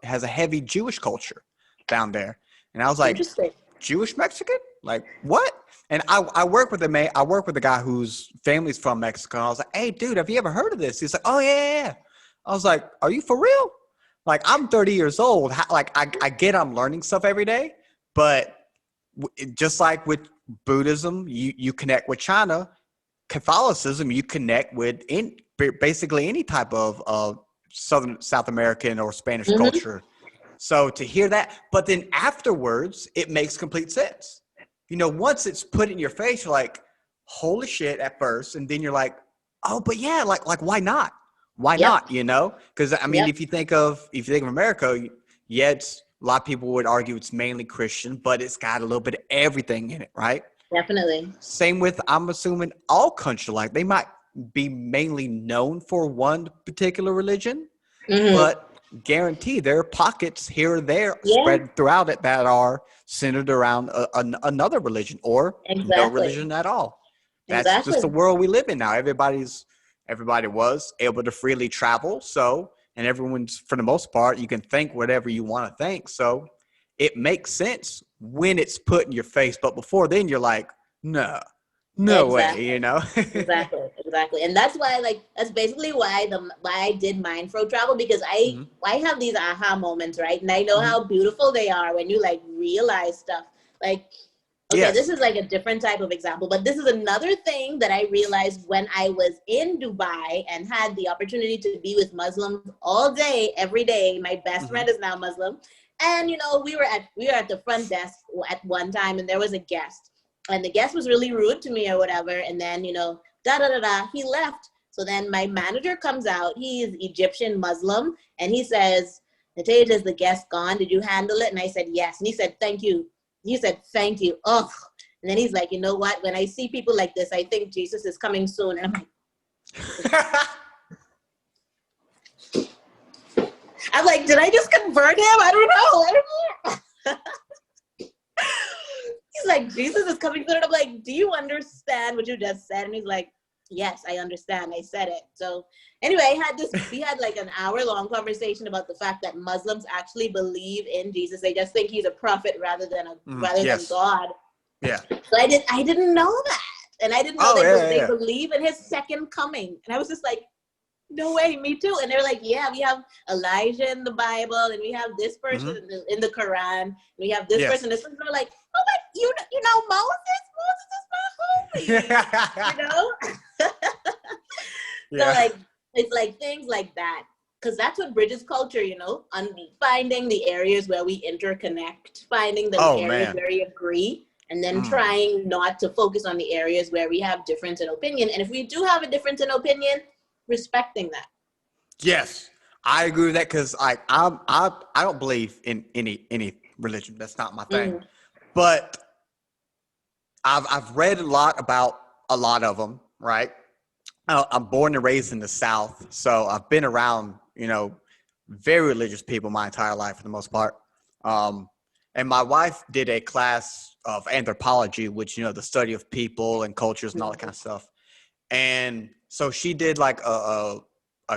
has a heavy Jewish culture down there. And I was like, Jewish Mexican? Like what? And I work with a guy whose family's from Mexico. And I was like, hey, dude, have you ever heard of this? He's like, oh yeah. I was like, are you for real? Like, I'm 30 years old. I get I'm learning stuff every day, but just like with Buddhism, you connect with China. Catholicism, you connect with basically any type of South American or Spanish culture. So to hear that, but then afterwards, it makes complete sense. You know, once it's put in your face, you're like, holy shit at first. And then you're like, oh, but yeah, like why not? Why not? You know, because I mean, if you think of America, it's a lot of people would argue it's mainly Christian, but it's got a little bit of everything in it, right? Definitely. Same with, I'm assuming all countries, like they might be mainly known for one particular religion, but guarantee there are pockets here or there Yeah, spread throughout it that are centered around another religion or no exactly. religion at all. That's just Exactly. the world we live in now. Everybody was able to freely travel. So, and everyone's, for the most part, you can think whatever you want to think. So it makes sense when it's put in your face. But before then, you're like, no way, Exactly. you know? Exactly. And that's why, like, that's basically why I did mindful travel, because Mm-hmm. I have these aha moments, right? And I know Mm-hmm. how beautiful they are when you like realize stuff. Like, okay, this Yes. is like a different type of example, but this is another thing that I realized when I was in Dubai and had the opportunity to be with Muslims all day, every day. My best Mm-hmm. friend is now Muslim. And you know, we were at the front desk at one time, and there was a guest. And the guest was really rude to me or whatever. And then, you know, he left. So then my manager comes out. He is Egyptian Muslim, and he says, Natajia, is the guest gone? Did you handle it? And I said, yes. And he said, thank you. He said, thank you. Oh, and then he's like, you know what? When I see people like this, I think Jesus is coming soon. And I'm like, did I just convert him? I don't know. He's like, Jesus is coming soon. And I'm like, do you understand what you just said? And he's like, yes, I understand. I said it. So anyway, we had like an hour-long conversation about the fact that Muslims actually believe in Jesus. They just think he's a prophet rather than than God. Yeah. So I didn't know that. And I didn't know they believe in his second coming. And I was just like, no way, me too. And they're like, yeah, we have Elijah in the Bible, and we have this person in the Quran, and we have this person. This person. They're like, oh, but you know Moses? Moses is not holy. You know? So like, it's like things like that. Because that's what bridges culture, you know, finding the areas where we interconnect, finding the areas where we agree, and then trying not to focus on the areas where we have difference in opinion. And if we do have a difference in opinion, respecting that. Yes, I agree with that, because I don't believe in any religion. That's not my thing. But I've read a lot about a lot of them. Right. I'm born and raised in the South, so I've been around, you know, very religious people my entire life for the most part. And my wife did a class of anthropology, which, you know, the study of people and cultures and all that kind of stuff. And so she did like a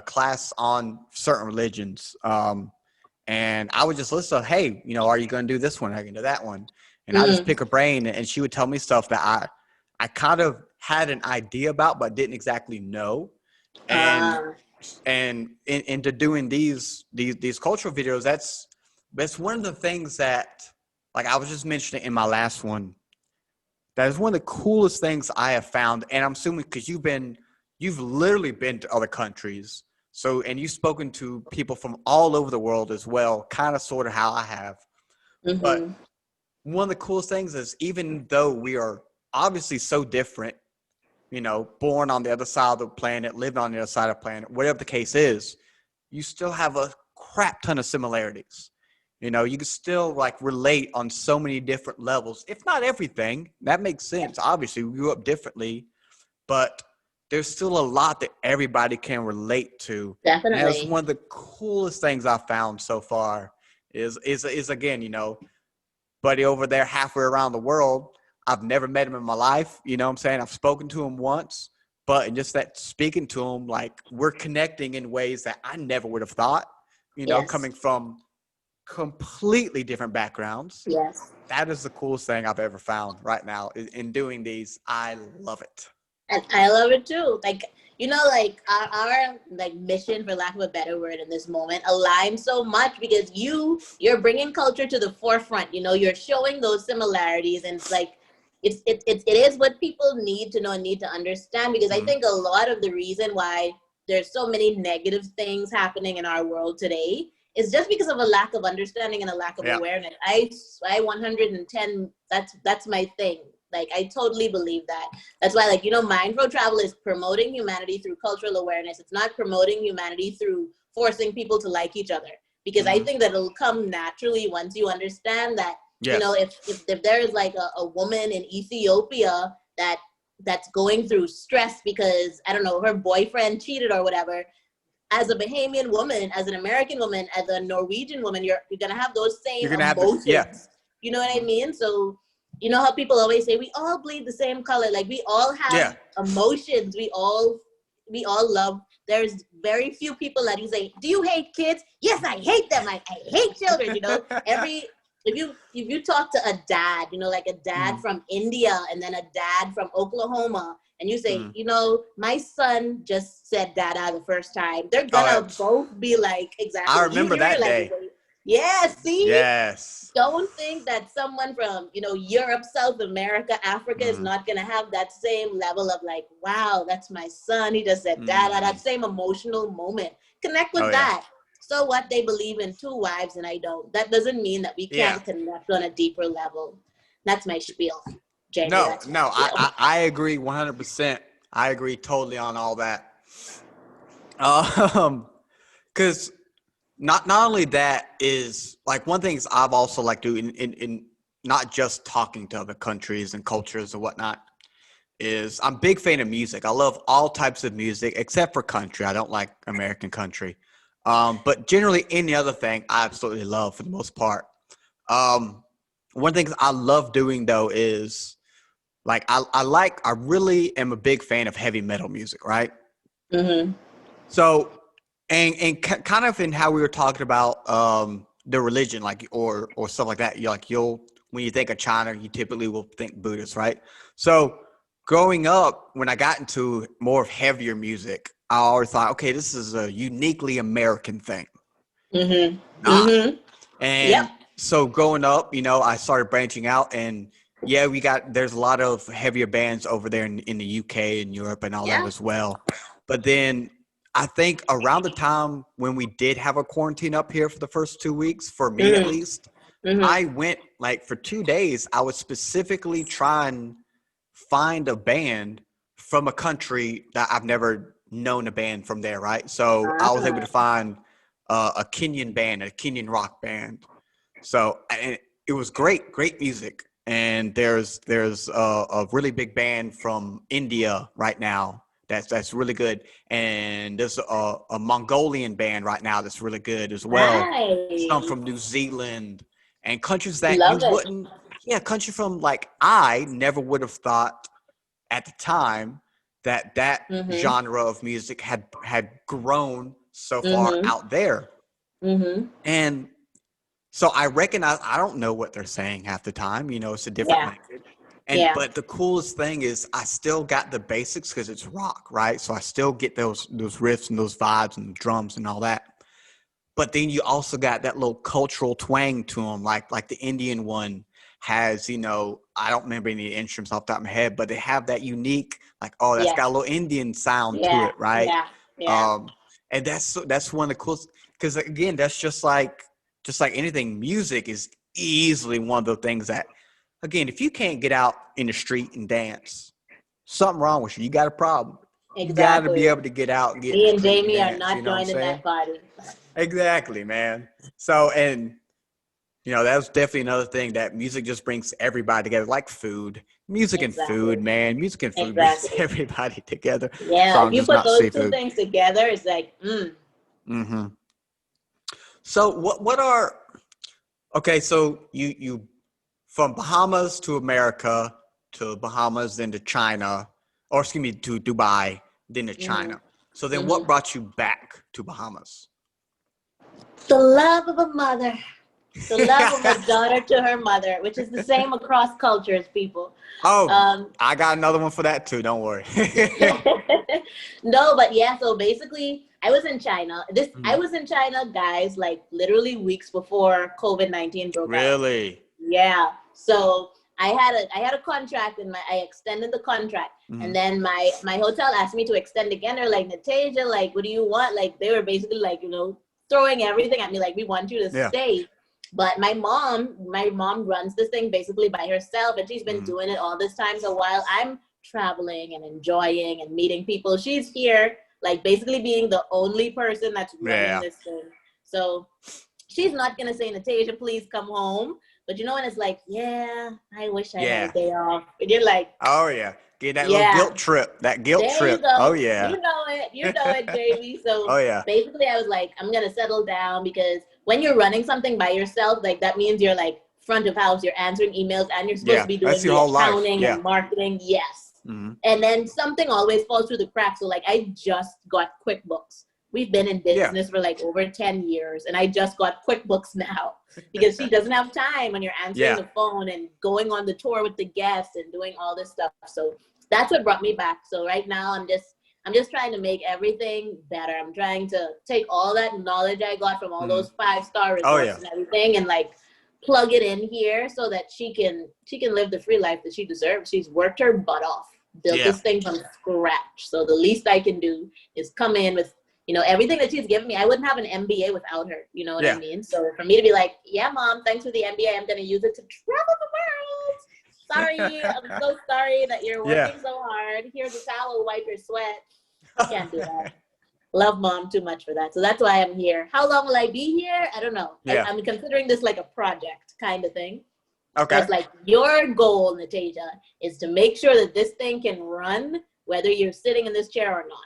class on certain religions. And I would just listen to, hey, you know, are you going to do this one? Are you going to do that one? And I just pick her brain, and she would tell me stuff that I kind of had an idea about, but didn't exactly know. And into doing these cultural videos, that's one of the things that, like I was just mentioning in my last one, that is one of the coolest things I have found. And I'm assuming because you've literally been to other countries. So, and you've spoken to people from all over the world as well, kind of sort of how I have. But one of the coolest things is, even though we are obviously so different, you know, born on the other side of the planet, living on the other side of the planet, whatever the case is, you still have a crap ton of similarities. You know, you can still like relate on so many different levels, if not everything. That makes sense. Obviously, we grew up differently, but there's still a lot that everybody can relate to. Definitely. And that's one of the coolest things I've found so far is again, you know, buddy over there halfway around the world. I've never met him in my life. You know what I'm saying? I've spoken to him once, but in just that speaking to him, like we're connecting in ways that I never would have thought, you know, coming from completely different backgrounds. Yes. That is the coolest thing I've ever found right now in doing these. I love it. And I love it too. Like, you know, like our like mission, for lack of a better word, in this moment aligns so much, because you're bringing culture to the forefront. You know, you're showing those similarities, and it's like it is what people need to know and need to understand. Because I think a lot of the reason why there's so many negative things happening in our world today is just because of a lack of understanding and a lack of awareness. I 110. That's my thing. Like, I totally believe that. That's why, like, you know, mindful travel is promoting humanity through cultural awareness. It's not promoting humanity through forcing people to like each other. Because I think that it'll come naturally once you understand that, you know, if there is like a woman in Ethiopia that's going through stress because, I don't know, her boyfriend cheated or whatever, as a Bahamian woman, as an American woman, as a Norwegian woman, you're gonna have those same emotions. You know what I mean? So you know how people always say we all bleed the same color. Like we all have emotions. We all love. There's very few people that you say, do you hate kids? Yes, I hate them. I hate children. You know, if you talk to a dad, you know, like a dad from India and then a dad from Oklahoma, and you say, you know, my son just said dada the first time, they're gonna both be like, exactly. I remember that day. Yeah, see? Yes. Don't think that someone from, you know, Europe, South America, Africa is not going to have that same level of like, wow, that's my son. He just said that same emotional moment. Connect with that. So what, they believe in 2 wives and I don't. That doesn't mean that we can't connect on a deeper level. That's my spiel. Jamie, I agree 100%. I agree totally on all that. Because not only that is like one thing I've also like do in not just talking to other countries and cultures and whatnot is I'm a big fan of music. I love all types of music except for country. I don't like American country. But generally any other thing I absolutely love for the most part. One thing I love doing though is like I really am a big fan of heavy metal music, right? Mm-hmm. So and kind of in how we were talking about the religion, like or stuff like that. You'll when you think of China, you typically will think Buddhist, right? So growing up, when I got into more of heavier music, I always thought, okay, this is a uniquely American thing. Mm-hmm. And so growing up, you know, I started branching out and there's a lot of heavier bands over there in the UK and Europe and all that as well. But then I think around the time when we did have a quarantine up here for the first 2 weeks, for me at least, I went like for 2 days, I would specifically try and find a band from a country that I've never known a band from there, right? So I was able to find a Kenyan band, a Kenyan rock band. So and it was great music. And there's a really big band from India right now that's really good. And there's a Mongolian band right now that's really good as well. Nice. Some from New Zealand and countries that you wouldn't. Yeah, country from like I never would have thought at the time that genre of music had grown so far out there. And so I recognize I don't know what they're saying half the time. You know, it's a different language. But the coolest thing is I still got the basics because it's rock, right? So I still get those riffs and those vibes and the drums and all that. But then you also got that little cultural twang to them, like the Indian one has, you know, I don't remember any instruments off the top of my head, but they have that unique, like, oh, that's got a little Indian sound to it, right? And that's one of the coolest, because again, that's just like anything, music is easily one of the things that, again, if you can't get out in the street and dance, something wrong with you. You got a problem. Exactly. You got to be able to get out and get Me in the street and Jamie and dance, are not you know joining that party. Exactly, man. So, and you know, that's definitely another thing that music just brings everybody together, like food. Music and food, man. Music and food brings everybody together. Yeah, if you put those two things together, it's like, So what are, okay, so you from Bahamas to America, to Bahamas, then to China, or excuse me, to Dubai, then to China. So then what brought you back to Bahamas? The love of a mother. The love of a daughter to her mother, which is the same across cultures, people. Oh, I got another one for that too. Don't worry. No, but yeah, so basically I was in China. I was in China, guys, like literally weeks before COVID-19 broke out. Really? Yeah. So I had a contract and I extended the contract. And then my hotel asked me to extend again. They're like, Natajia, like, what do you want? Like, they were basically like, you know, throwing everything at me. Like, we want you to stay. But my mom runs this thing basically by herself, and she's been doing it all this time. So while I'm traveling and enjoying and meeting people, she's here, like basically being the only person that's running this thing. So she's not gonna say, Natasha, please come home. But you know, when it's like, I wish I had a day off. And you're like, oh yeah, Get that little guilt trip. That guilt there trip. You go. Oh yeah. You know it, Jamie. So oh yeah. basically I was like, I'm gonna settle down, because when you're running something by yourself, like that means you're like front of house, you're answering emails, and you're supposed to be doing the accounting and marketing. Yes. Mm-hmm. And then something always falls through the cracks. So like I just got QuickBooks. We've been in business for like over 10 years, and I just got QuickBooks now because she doesn't have time when you're answering the phone and going on the tour with the guests and doing all this stuff. So that's what brought me back. So right now I'm just trying to make everything better. I'm trying to take all that knowledge I got from all those 5-star resorts and everything, and like plug it in here so that she can live the free life that she deserves. She's worked her butt off, built this thing from scratch. So the least I can do is come in with, you know, everything that she's given me. I wouldn't have an MBA without her. You know what I mean? So for me to be like, yeah, Mom, thanks for the MBA. I'm going to use it to travel the world. Sorry. I'm so sorry that you're working so hard. Here's a towel, wipe your sweat. I can't do that. Love Mom too much for that. So that's why I'm here. How long will I be here? I don't know. I'm considering this like a project kind of thing. Okay. It's like your goal, Natasha, is to make sure that this thing can run whether you're sitting in this chair or not.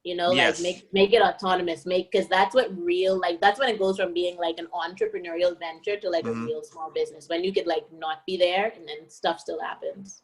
You know, like make it autonomous, because that's what that's when it goes from being like an entrepreneurial venture to like a real small business, when you could like not be there and then stuff still happens.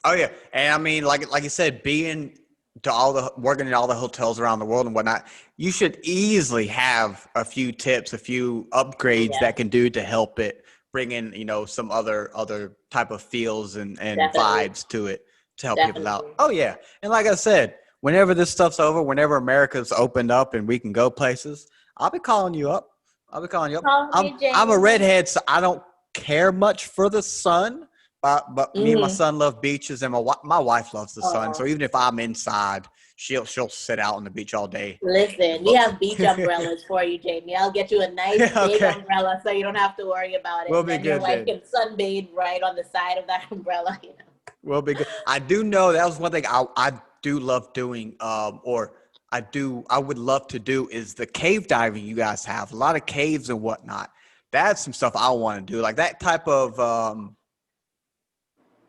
Oh yeah. And I mean, like you said, working at all the hotels around the world and whatnot, you should easily have a few tips, a few upgrades that can do to help it bring in, you know, some other type of feels and vibes to it to help people out. Oh yeah. And like I said, whenever this stuff's over, whenever America's opened up and we can go places, I'll be calling you up. I'm a redhead, so I don't care much for the sun. But me and my son love beaches, and my wife loves the sun. So even if I'm inside, she'll sit out on the beach all day. Listen, we have beach umbrellas for you, Jamie. I'll get you a nice big umbrella so you don't have to worry about it. We'll be good. Your wife can sunbathe right on the side of that umbrella. You know? We'll be good. I do know that was one thing I do love doing, or I would love to do, is the cave diving you guys have. A lot of caves and whatnot. That's some stuff I want to do. Like that type of,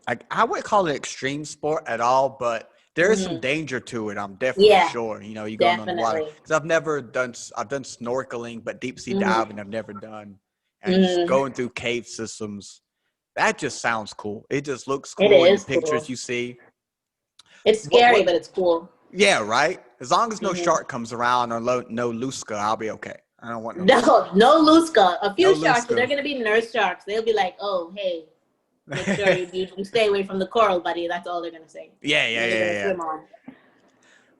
I wouldn't call it extreme sport at all, but there is some danger to it. I'm definitely sure. You know, you going on the water. Because I've done snorkeling, but deep sea diving I've never done. And just going through cave systems, that just sounds cool. It just looks cool in the pictures you see. It's scary, but it's cool. Yeah, right? As long as no shark comes around or no Luska, I'll be okay. I don't want no Luska. A few sharks, but they're going to be nurse sharks. They'll be like, oh, hey, make sure you stay away from the coral, buddy. That's all they're going to say. Yeah.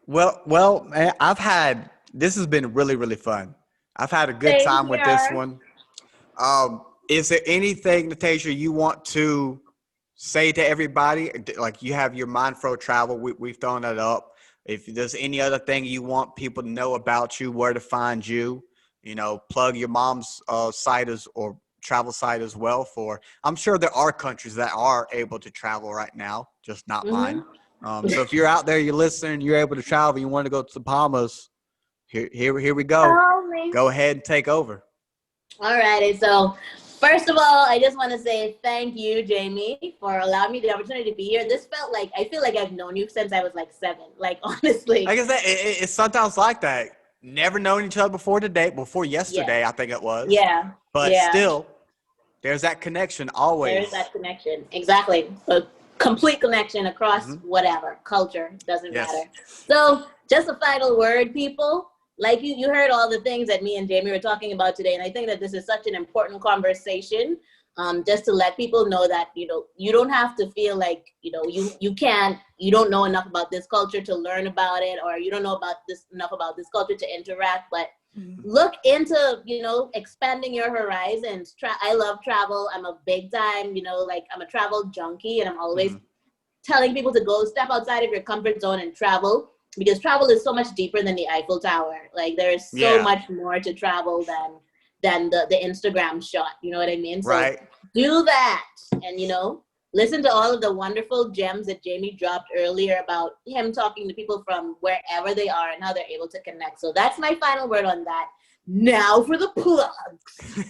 Well, man, this has been really, really fun. I've had a good time with this one. Is there anything, Natasha, you want to say to everybody? Like, you have your Mindflow Travel. We've thrown that up. If there's any other thing you want people to know about you, where to find you, you know, plug your mom's site or travel site as well. I'm sure there are countries that are able to travel right now, just not mine. So if you're out there, you're listening, you're able to travel, you want to go to the Bahamas, here we go. Go ahead and take over. All righty. So first of all, I just want to say thank you, Jamie, for allowing me the opportunity to be here. This felt like, I feel like I've known you since I was like 7. Like, honestly. Like I said, it's sometimes like that. Never known each other before yesterday, I think it was. Yeah. But still, there's that connection always. There's that connection. Exactly. A complete connection across whatever culture. Doesn't matter. So just a final word, people. Like you heard all the things that me and Jamie were talking about today. And I think that this is such an important conversation, just to let people know that, you know, you don't have to feel like, you know, you don't know enough about this culture to learn about it, or you don't know enough about this culture to interact, but look into, you know, expanding your horizons. I love travel. I'm a big time, you know, like I'm a travel junkie, and I'm always telling people to go step outside of your comfort zone and travel. Because travel is so much deeper than the Eiffel Tower. Like there's so much more to travel than the Instagram shot. You know what I mean? So do that, and you know, listen to all of the wonderful gems that Jamie dropped earlier about him talking to people from wherever they are and how they're able to connect. So that's my final word on that. Now for the plugs.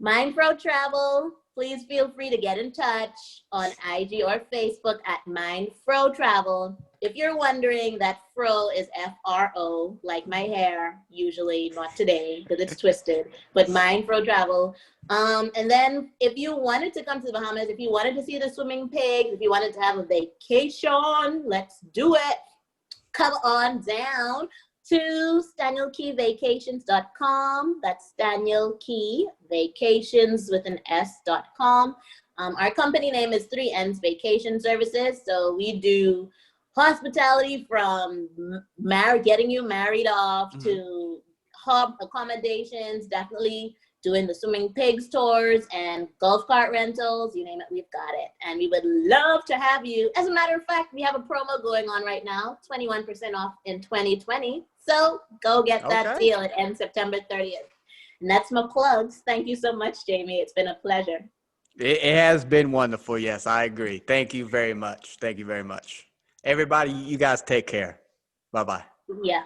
Mindflow Travel. please feel free to get in touch on IG or Facebook at Mindfro Travel. If you're wondering, that fro is F-R-O, like my hair, usually, not today, because it's twisted, but Mindfro Travel. And then if you wanted to come to the Bahamas, if you wanted to see the swimming pigs, if you wanted to have a vacation, let's do it. Come on down to StanielKeyVacations.com. That's Daniel Key Vacations with an S.com. Our company name is 3Ns Vacation Services. So we do hospitality from getting you married off to hub accommodations, definitely doing the swimming pigs tours and golf cart rentals, you name it, we've got it. And we would love to have you. As a matter of fact, we have a promo going on right now, 21% off in 2020. So go get that deal. It ends September 30th. And that's my plugs. Thank you so much, Jamie. It's been a pleasure. It has been wonderful. Yes, I agree. Thank you very much. Thank you very much. Everybody, you guys take care. Bye-bye. Yeah.